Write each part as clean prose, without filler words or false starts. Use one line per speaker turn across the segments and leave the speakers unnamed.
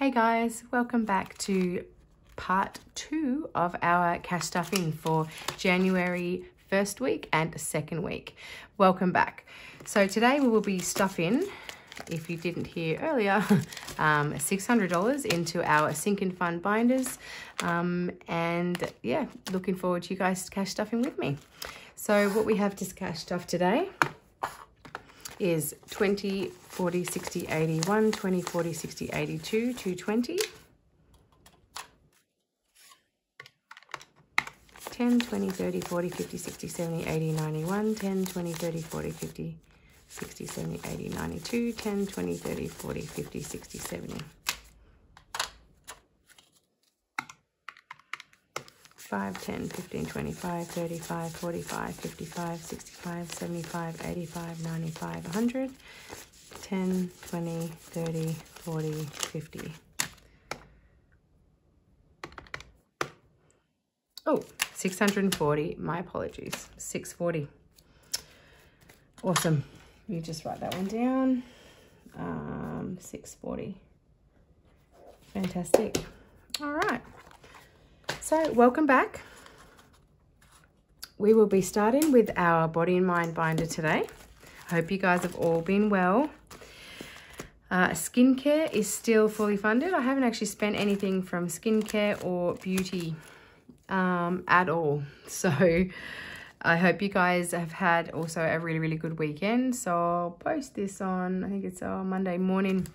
Hey guys, welcome back to part 2 of our cash stuffing for January 1st week and 2nd week. Welcome back. So today we will be stuffing, if you didn't hear earlier, $600 into our Sink and Fun binders. And yeah, looking forward to you guys cash stuffing with me. So what we have to cash stuff today is 20, 40, 60, 81, 20, 40, 60, 82, 220, 10, 20, 30, 40, 50, 60, 70, 80, 91, 10, 20, 30, 40, 50, 60, 70, 80, 92, 10, 20, 30, 40, 50, 60, 70. 5, 10, 15, 25, 35, 45, 55, 65, 75, 85, 95, 100, 10, 20, 30, 40, 50. Oh, 640, my apologies, 640. Awesome. Let me just write that one down. 640. Fantastic. All right. So welcome back. We will be starting with our Body and Mind binder today. I hope you guys have all been well. Skincare is still fully funded. I haven't actually spent anything from skincare or beauty at all. So I hope you guys have had also a really, really good weekend. So I'll post this on, I think it's Monday morning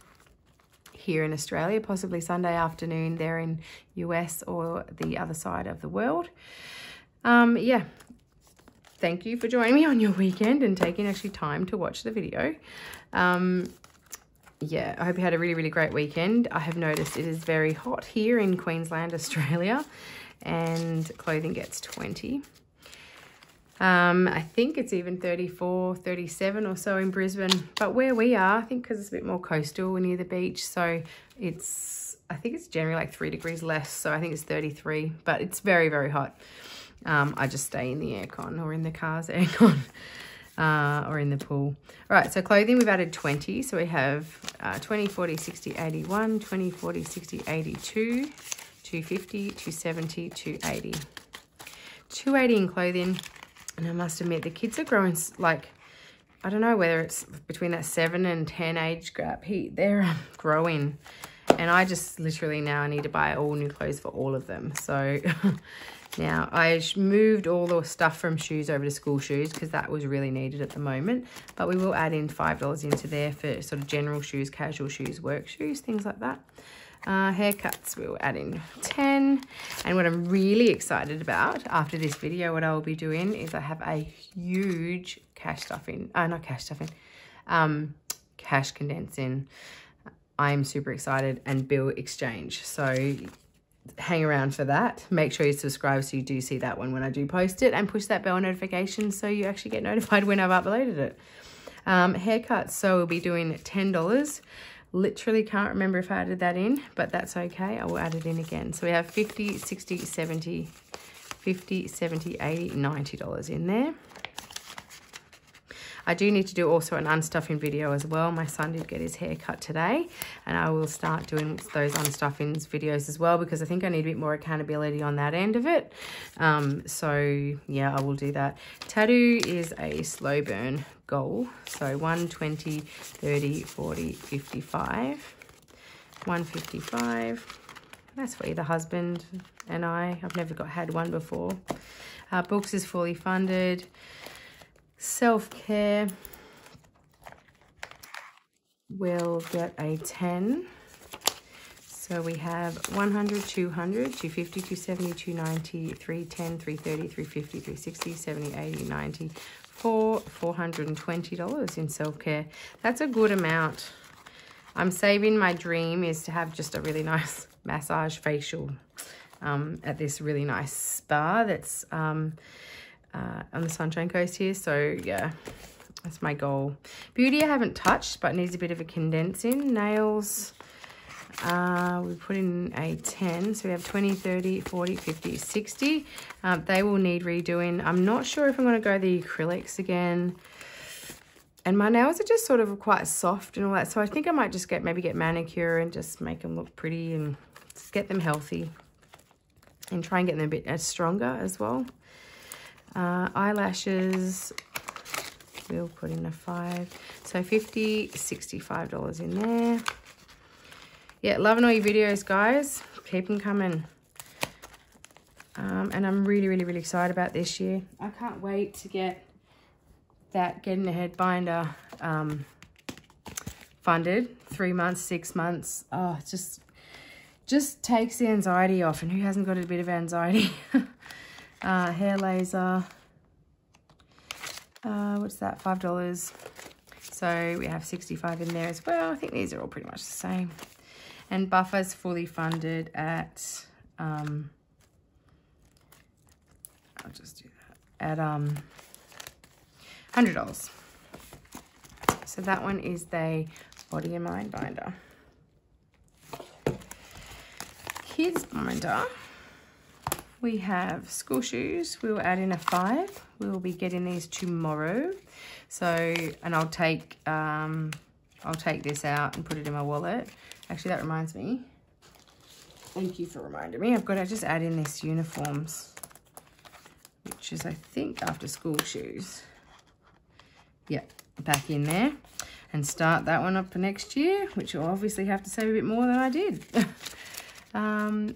here in Australia, possibly Sunday afternoon there in US or the other side of the world. Yeah, thank you for joining me on your weekend and taking actually time to watch the video. Yeah, I hope you had a really, really great weekend. I have noticed it is very hot here in Queensland, Australia, and clothing gets 20. I think it's even 34, 37 or so in Brisbane. But where we are, I think because it's a bit more coastal, we're near the beach. So I think it's generally like 3 degrees less. So I think it's 33, but it's very, very hot. I just stay in the aircon or in the car's aircon or in the pool. All right, so clothing, we've added 20. So we have 20, 40, 60, 81, 20, 40, 60, 82, 250, 270, 280. 280 in clothing. And I must admit, the kids are growing, like, I don't know whether it's between that 7 and 10 age gap. They're growing. And I just literally now need to buy all new clothes for all of them. So now I moved all the stuff from shoes over to school shoes because that was really needed at the moment. But we will add in $5 into there for sort of general shoes, casual shoes, work shoes, things like that. Haircuts, we'll add in 10. And what I'm really excited about after this video, what I will be doing is I have a huge cash condensing. I'm super excited, and bill exchange. So hang around for that. Make sure you subscribe so you do see that one when I do post it, and push that bell notification so you actually get notified when I've uploaded it. Haircuts, so we'll be doing $10. Literally can't remember if I added that in, but that's okay. I will add it in again. So we have 50, 60, 70, 50, 70, 80, $90 in there. I do need to do also an unstuffing video as well. My son did get his hair cut today, and I will start doing those unstuffings videos as well because I think I need a bit more accountability on that end of it. So yeah, I will do that. Tattoo is a slow burn goal. So 1, 20, 30, 40, 55, 155. That's for either husband and I. I've never had one before. Books is fully funded. Self-care will get a 10. So we have 100, 200, 250, 270, 290, 310, 330, 350, 360, 70, 80, 90, $420 in self-care. That's a good amount. I'm saving. My dream is to have just a really nice massage facial at this really nice spa that's on the Sunshine Coast here. So yeah, that's my goal. Beauty I haven't touched, but needs a bit of a condensing. Nails, we put in a 10. So we have 20, 30, 40, 50, 60. They will need redoing. I'm not sure if I'm going to go the acrylics again. And my nails are just sort of quite soft and all that. So I think I might just maybe get manicure and just make them look pretty and just get them healthy. And try and get them a bit stronger as well. Eyelashes, we'll put in a 5. So $50, $65 in there. Yeah, loving all your videos, guys. Keep them coming. And I'm really, really, really excited about this year. I can't wait to get that Getting Ahead binder funded. 3 months, 6 months. Oh, it's just takes the anxiety off. And who hasn't got a bit of anxiety? Hair laser. What's that? $5. So we have 65 in there as well. I think these are all pretty much the same. And Buffer's fully funded at I'll just do that at $100. So that one is the Body and Mind binder. Kids binder. We have school shoes. We will add in a 5. We will be getting these tomorrow. So, and I'll take this out and put it in my wallet. Actually, that reminds me. Thank you for reminding me. I've got to just add in this uniforms, which is, I think, after school shoes. Yep, back in there. And start that one up for next year, which will obviously have to save a bit more than I did.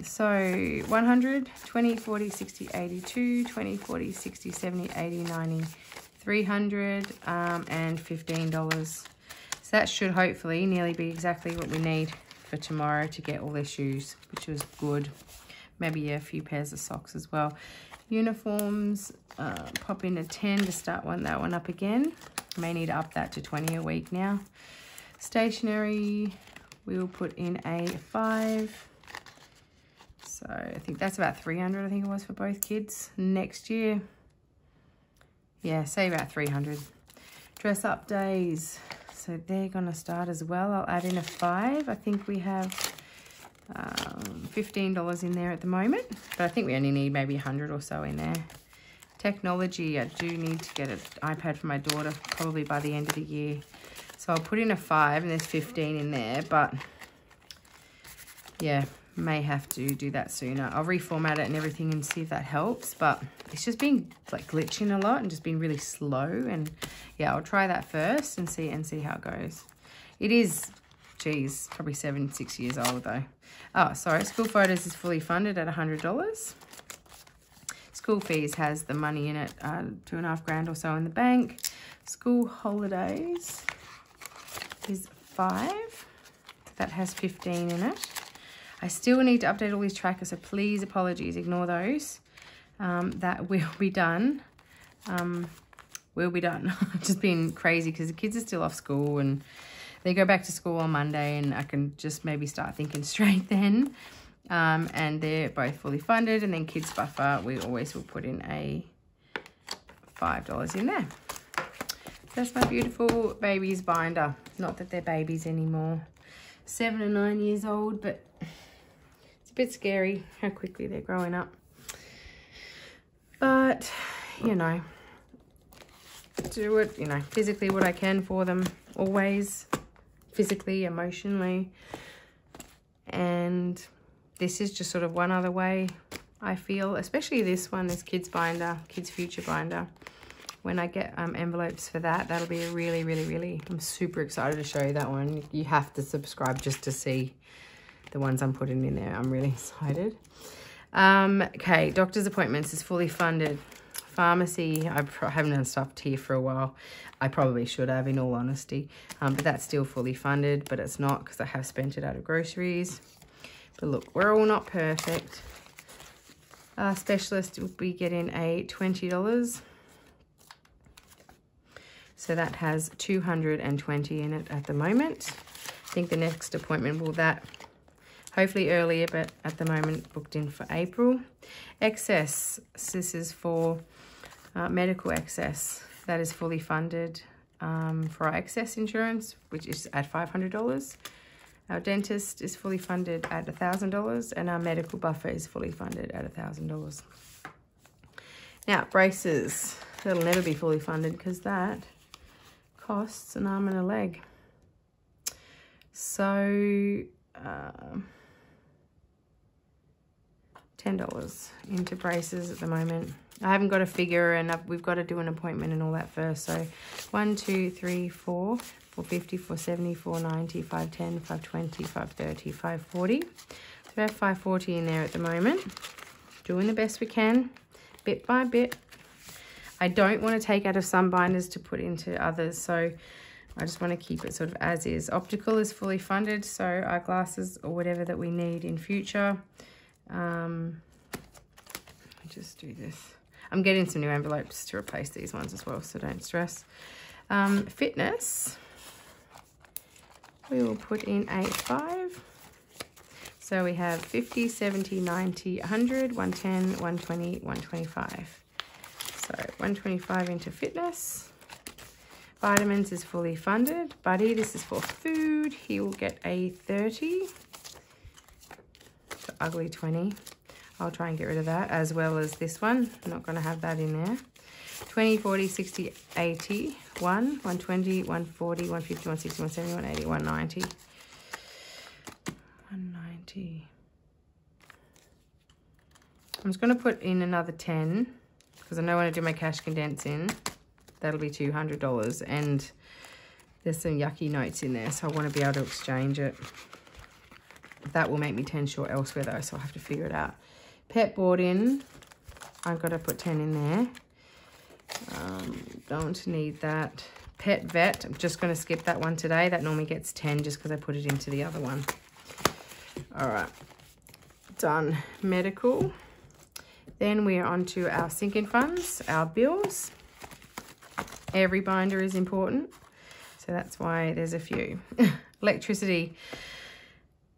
So 100, 20, 40, 60, 82, 20, 40, 60, 70, 80, 90, 300, and $15. So that should hopefully nearly be exactly what we need for tomorrow to get all their shoes, which was good. Maybe a few pairs of socks as well. Uniforms, pop in a 10 to start that one up again. May need to up that to 20 a week now. Stationery, we will put in a 5. So I think that's about 300, I think it was for both kids. Next year, yeah, say about 300. Dress up days, so they're gonna start as well. I'll add in a 5. I think we have $15 in there at the moment, but I think we only need maybe 100 or so in there. Technology, I do need to get an iPad for my daughter probably by the end of the year. So I'll put in a 5 and there's 15 in there, but yeah, may have to do that sooner. I'll reformat it and everything and see if that helps, but it's just been like glitching a lot and just been really slow. And yeah, I'll try that first and see how it goes. It is, geez, probably 6 years old though. Oh, sorry, school photos is fully funded at $100. School fees has the money in it, 2.5 grand or so in the bank. School holidays is 5. That has 15 in it. I still need to update all these trackers, so please, apologies, ignore those. That will be done. Will be done. Just been crazy because the kids are still off school and they go back to school on Monday, and I can just maybe start thinking straight then. And they're both fully funded. And then Kids Buffer, we always will put in a $5 in there. That's my beautiful babies binder. Not that they're babies anymore. 7 and 9 years old, but it's a bit scary how quickly they're growing up. But, you know, do it, you know, physically what I can for them, always, physically, emotionally. And this is just sort of one other way I feel, especially this one, this Kids binder, Kids Future binder. When I get envelopes for that, that'll be a really, really, really, I'm super excited to show you that one. You have to subscribe just to see the ones I'm putting in there. I'm really excited. Okay, doctor's appointments is fully funded. Pharmacy, I haven't done stuff here for a while. I probably should have, in all honesty. But that's still fully funded, but it's not because I have spent it out of groceries. But look, we're all not perfect. Specialist will be getting a $20. So that has 220 in it at the moment. I think the next appointment will that, hopefully earlier, but at the moment booked in for April. Excess, this is for medical excess. That is fully funded for our excess insurance, which is at $500. Our dentist is fully funded at $1,000, and our medical buffer is fully funded at $1,000. Now, braces, that'll never be fully funded because that costs an arm and a leg. So $10 into braces at the moment. I haven't got a figure, and we've got to do an appointment and all that first. So 1, 2, 3, 4, 450, 470, 490, 510, 520, 530, 540. So we have 540 in there at the moment. Doing the best we can, bit by bit. I don't want to take out of some binders to put into others, so I just want to keep it sort of as is. Optical is fully funded, so our glasses or whatever that we need in future. I'll just do this. I'm getting some new envelopes to replace these ones as well, so don't stress. Fitness, we will put in a 5. So we have 50, 70, 90, 100, 110, 120, 125. So 125 into fitness. Vitamins is fully funded. Buddy, this is for food. He will get a 30. The ugly 20. I'll try and get rid of that, as well as this one. I'm not going to have that in there. 20, 40, 60, 80, 1, 120, 140, 150, 160, 170, 180, 190. 190. I'm just going to put in another 10 because I know when I do my cash condense in, that'll be $200, and there's some yucky notes in there, so I want to be able to exchange it. That will make me 10 short elsewhere though, so I'll have to figure it out. Pet board in, I've got to put 10 in there. Don't need that. Pet vet, I'm just going to skip that one today. That normally gets 10 just because I put it into the other one. All right, done. Medical. Then we are on to our sinking funds, our bills. Every binder is important, so that's why there's a few. Electricity.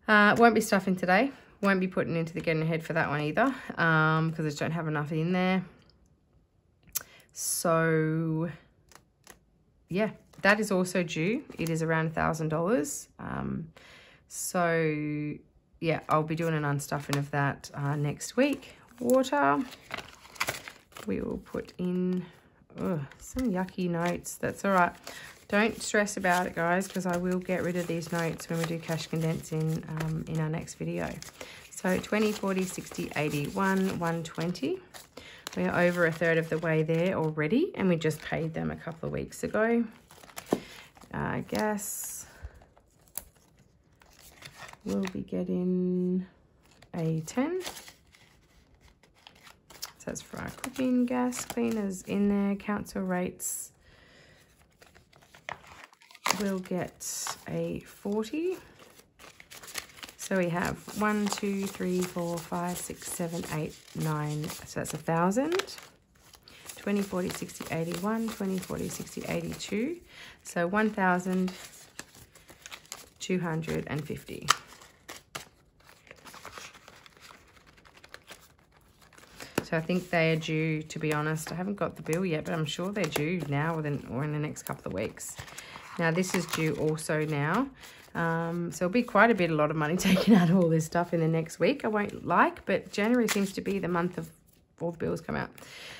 Won't be stuffing today. Won't be putting into the getting ahead for that one either, because I just don't have enough in there. So yeah, that is also due. It is around $1,000. So yeah, I'll be doing an unstuffing of that next week. Water, we will put in some yucky notes. That's all right. Don't stress about it, guys, because I will get rid of these notes when we do cash condense in our next video. So 20, 40, 60, 80, 120. We are over a third of the way there already, and we just paid them a couple of weeks ago. Gas, we'll be getting a 10. So that's for our cooking gas. Cleaners in there. Council rates, we'll get a 40. So we have 1, 2, 3, 4, 5, 6, 7, 8, 9. So that's 1,000. 20, 40, 60, 81. 20, 40, 60, 82. So 1,250. So I think they are due, to be honest. I haven't got the bill yet, but I'm sure they're due now or in the next couple of weeks. Now this is due also now. So it'll be quite a lot of money taken out of all this stuff in the next week. I won't like, but January seems to be the month of all the bills come out.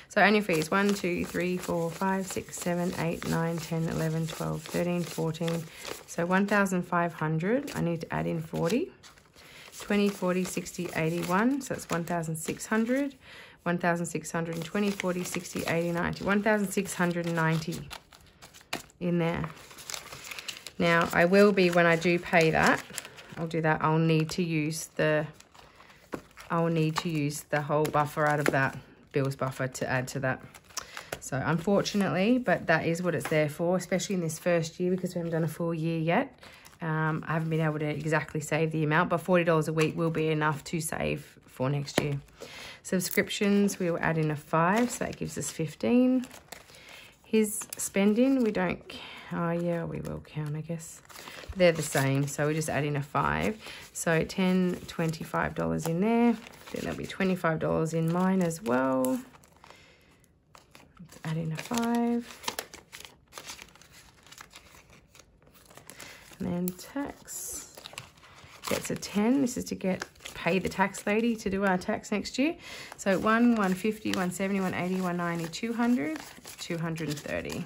So annual fees, 1, 2, 3, 4, 5, 6, 7, 8, 9, 10, 11, 12, 13, 14. So 1,500. I need to add in 40. 20, 40, 60, 81. So that's 1,600. 1,620, 40, 60, 80, 90. 1,690 in there. Now, I will be, when I do pay that, I'll do that, I'll need to use the whole buffer out of that bills buffer to add to that. So unfortunately, but that is what it's there for, especially in this first year, because we haven't done a full year yet. I haven't been able to exactly save the amount, but $40 a week will be enough to save for next year. Subscriptions, we will add in a 5, so that gives us 15. His spending, we don't, oh yeah, we will count, I guess. They're the same, so we just add in a 5. So $10, $25 in there. Then there'll be $25 in mine as well. Let's add in a 5. And then tax gets a 10. This is to pay the tax lady to do our tax next year. So 1, 150, 170, 180, 190, 200, 230.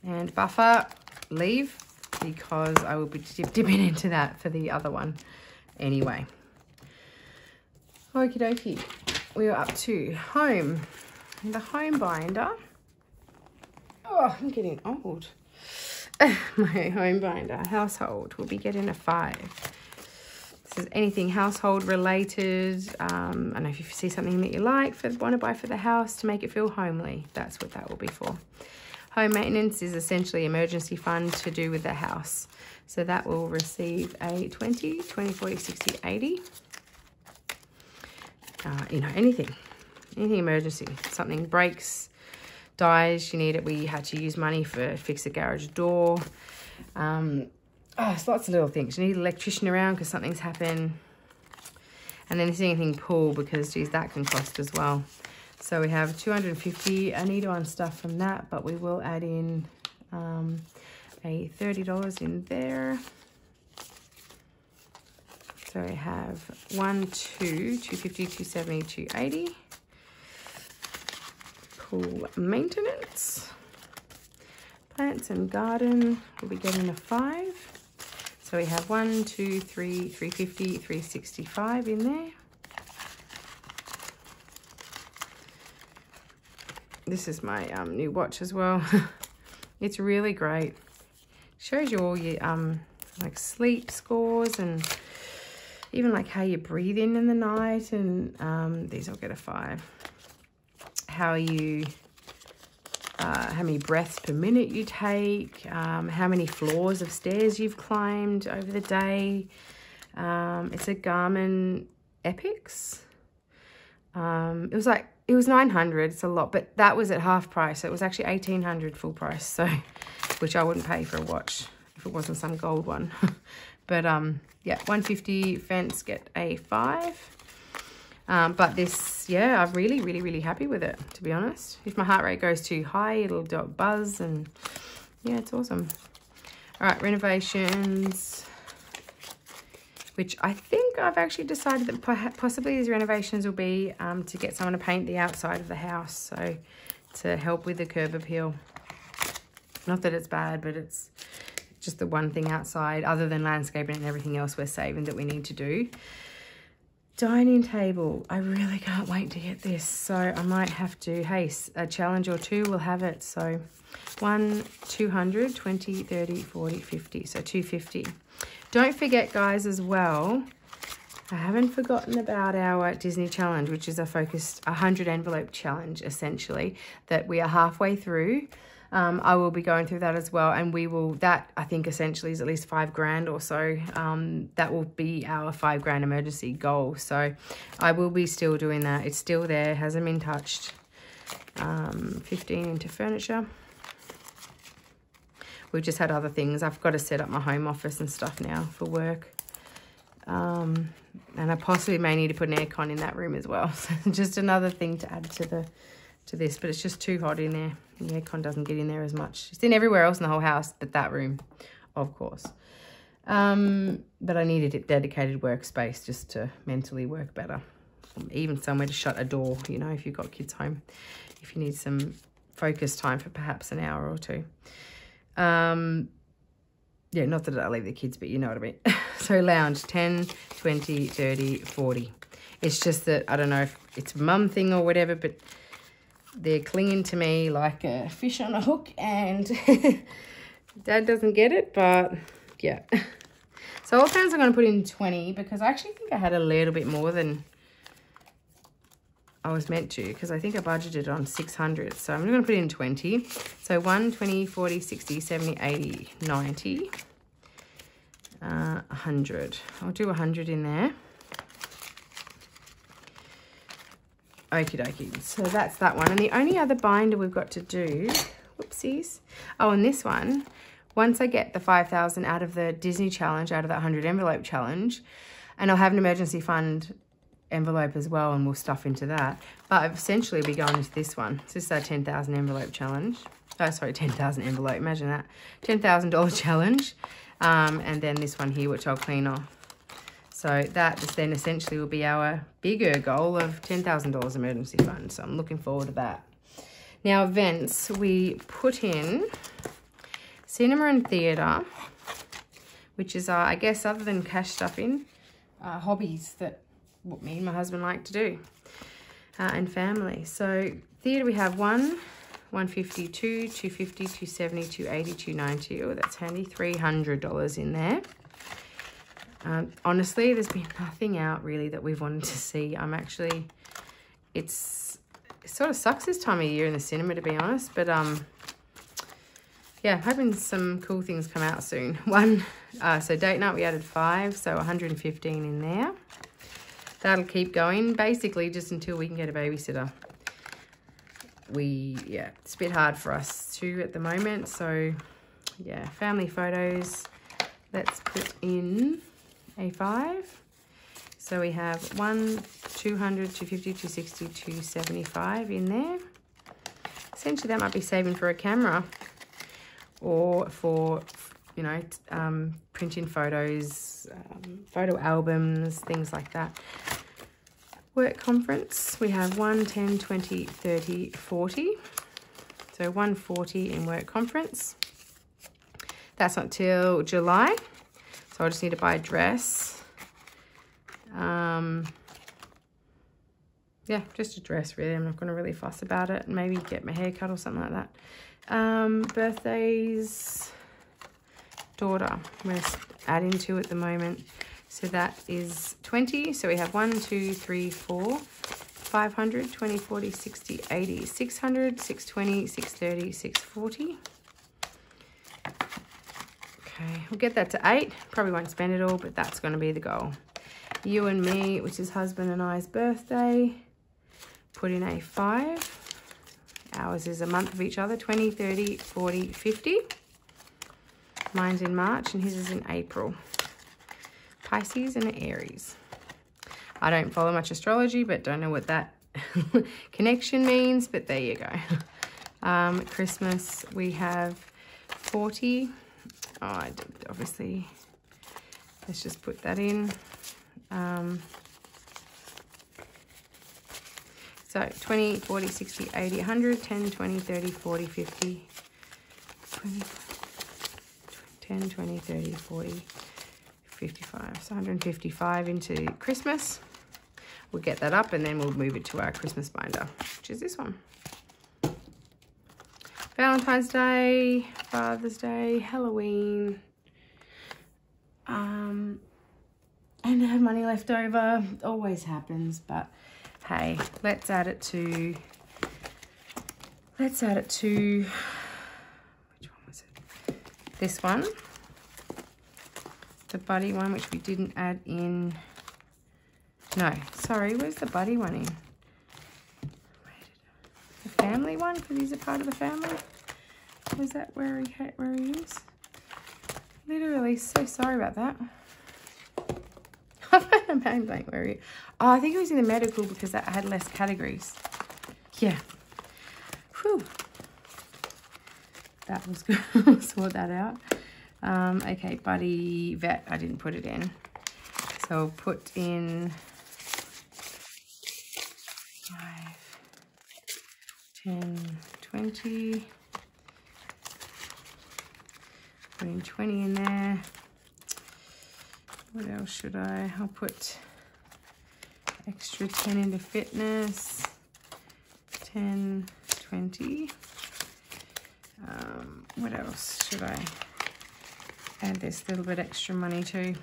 And buffer, leave, because I will be dipping into that for the other one anyway. Okie dokie. We are up to home. And the home binder. Oh, I'm getting old. My home binder, household, will be getting a 5. This is anything household related. I don't know if you see something that you like, want to buy for the house to make it feel homely. That's what that will be for. Home maintenance is essentially emergency fund to do with the house. So that will receive a 20, 40, 60, 80. You know, anything emergency. Something breaks, dies, you need it. We had to use money for fix a garage door. It's lots of little things. You need an electrician around because something's happened. And then anything pull, because geez, that can cost as well. So we have 250. I need to unstuff from that, but we will add in a $30 in there. So we have 1, 2, 250, 270, 280. Pool maintenance. Plants and garden will be getting a 5. So we have 1, 2, 3, 350, 365 in there. This is my new watch as well. It's really great. Shows you all your like sleep scores and even like how you breathe in the night, and these will get a 5. How you how many breaths per minute you take, how many floors of stairs you've climbed over the day. It's a Garmin Epix. It was 900. It's a lot, but that was at half price. So it was actually 1800 full price. So, which I wouldn't pay for a watch if it wasn't some gold one. But yeah, 150 fence, get a 5. But this, yeah, I'm really, really, really happy with it, to be honest. If my heart rate goes too high, it'll do a buzz, and yeah, it's awesome. All right, renovations, which I think I've actually decided that possibly these renovations will be to get someone to paint the outside of the house, so to help with the curb appeal. Not that it's bad, but it's just the one thing outside, other than landscaping and everything else we're saving that we need to do. Dining table. I really can't wait to get this. So I might have to, hey, a challenge or two will have it. So 1, 200, 20, 30, 40, 50. So 250. Don't forget, guys, as well, I haven't forgotten about our Disney challenge, which is a focused 100 envelope challenge, essentially, that we are halfway through. I will be going through that as well, and we will, that I think essentially is at least $5,000 or so. That will be our $5,000 emergency goal. So I will be still doing that. It's still there, hasn't been touched. 15 into furniture. We've just had other things. I've got to set up my home office and stuff now for work. And I possibly may need to put an aircon in that room as well. So just another thing to add to this, but it's just too hot in there. The aircon doesn't get in there as much. It's in everywhere else in the whole house, but that room, of course. But I needed a dedicated workspace just to mentally work better. Even somewhere to shut a door, you know, if you've got kids home. If you need some focus time for perhaps an hour or two. Yeah, not that I leave the kids, but you know what I mean. So lounge, 10, 20, 30, 40. It's just that, I don't know if it's a mum thing or whatever, but they're clinging to me like a fish on a hook, and Dad doesn't get it, but yeah. So all fans I'm going to put in 20 because I actually think I had a little bit more than I was meant to, because I think I budgeted on 600. So I'm going to put in 20. So 1, 20, 40, 60, 70, 80, 90, 100. I'll do 100 in there. Okie dokie. So that's that one. And the only other binder we've got to do, whoopsies. Oh, and this one, once I get the 5,000 out of the Disney challenge, out of that 100 envelope challenge, and I'll have an emergency fund envelope as well, and we'll stuff into that. But essentially we go into this one. So this is our 10,000 envelope challenge. Oh, sorry, 10,000 envelope. Imagine that. $10,000 challenge. And then this one here, which I'll clean off. So that then essentially will be our bigger goal of $10,000 emergency fund. So I'm looking forward to that. Now events, we put in cinema and theatre, which is, I guess, other than cash stuffing, hobbies that what me and my husband like to do, and family. So theatre, we have 150, 250, 270, 280, 290. Oh, that's handy. $300 in there. Honestly, there's been nothing out really that we've wanted to see. It sort of sucks this time of year in the cinema, to be honest, but yeah, hoping some cool things come out soon. So date night, we added 5, so 115 in there. That'll keep going basically just until we can get a babysitter. Yeah, it's a bit hard for us too at the moment. So yeah, family photos, let's put in a 5. So we have 100, 200, 250, 260, 275 in there. Essentially that might be saving for a camera or for, you know, printing photos, photo albums, things like that. Work conference, we have 1, 10, 20, 30, 40. So 140 in work conference. That's not till July. So I just need to buy a dress. Yeah, just a dress really. I'm not going to really fuss about it. Maybe get my hair cut or something like that. Birthdays, daughter, we're adding to at the moment. So that is 20. So we have 1, 2, 3, 4, 500, 20, 40, 60, 80, 600, 620, 630, 640. Okay, we'll get that to 8. Probably won't spend it all, but that's going to be the goal. You and me, which is husband and I's birthday, put in a 5. Ours is a month of each other, 20, 30, 40, 50. Mine's in March and his is in April. Pisces and Aries. I don't follow much astrology, but don't know what that connection means, but there you go. Christmas, we have 40. Oh, I did, obviously, let's just put that in. So 20, 40, 60, 80, 100, 10, 20, 30, 40, 50, 20, 10, 20, 30, 40, 55. So 155 into Christmas. We'll get that up and then we'll move it to our Christmas binder, which is this one. Valentine's Day, Father's Day, Halloween. And I have money left over. Always happens, but hey, let's add it to, which one was it? This one. The buddy one, which we didn't add in. No, sorry, where's the buddy one in? The family one, because he's a part of the family. Was that where he is? Literally, so sorry about that. I'm blank where he. Oh, I think it was in the medical because that had less categories. Yeah. Whew. That was good. Sort that out. Okay, buddy vet, I didn't put it in. So I'll put in 5, 10, 20. Putting 20 in there. What else should I? I'll put extra 10 into fitness. 10, 20. What else should I add this little bit extra money to?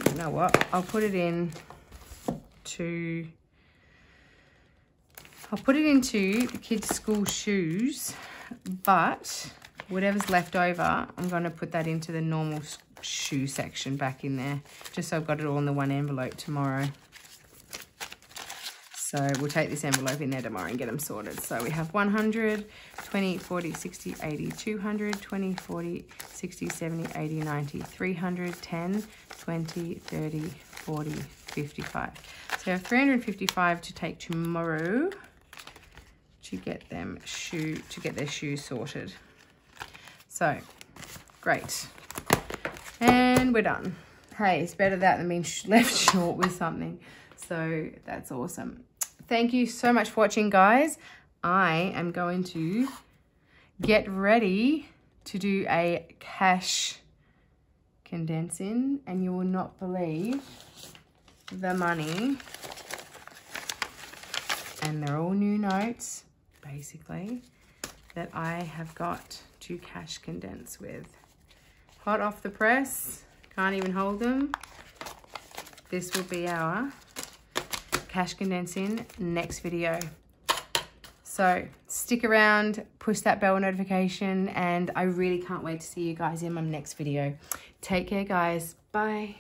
You know what? I'll put it in to. I'll put it into the kids' school shoes, but whatever's left over, I'm going to put that into the normal shoe section back in there, just so I've got it all in the one envelope tomorrow. So we'll take this envelope in there tomorrow and get them sorted. So we have 100, 20, 40, 60, 80, 200, 20, 40, 60, 70, 80, 90, 300, 10, 20, 30, 40, 55. So we have 355 to take tomorrow to get them their shoes sorted. So great. And we're done. Hey, it's better that than being left short with something. So that's awesome. Thank you so much for watching, guys. I am going to get ready to do a cash condensing, and you will not believe the money. And they're all new notes, basically, that I have got to cash condense with. Hot off the press, can't even hold them. This will be our cash condensing next video. So stick around, push that bell notification, and I really can't wait to see you guys in my next video. Take care, guys. Bye.